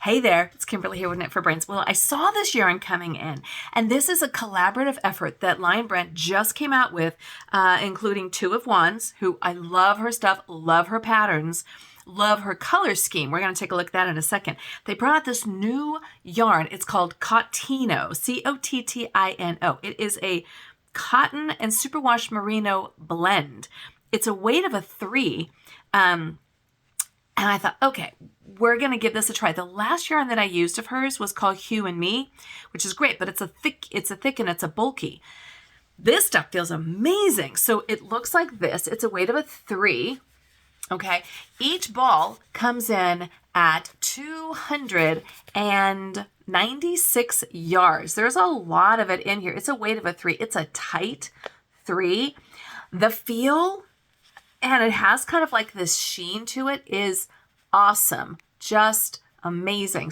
Hey there, it's Kimberly here with Knit for Brains. Well, I saw this yarn coming in, and this is a collaborative effort that Lion Brand just came out with, including Two of Wands, who I love her stuff, love her patterns, love her color scheme. We're going to take a look at that in a second. They brought out this new yarn. It's called Cottino, Cottino. It is a cotton and superwash merino blend. It's a weight of a 3. And I thought, okay, we're going to give this a try. The last yarn that I used of hers was called Hue and Me, which is great, but it's a thick and it's a bulky. This stuff feels amazing. So it looks like this. It's a weight of a 3. Okay. Each ball comes in at 296 yards. There's a lot of it in here. It's a weight of a 3. It's a tight 3. The feel, and it has kind of like this sheen to it, is awesome. Just amazing.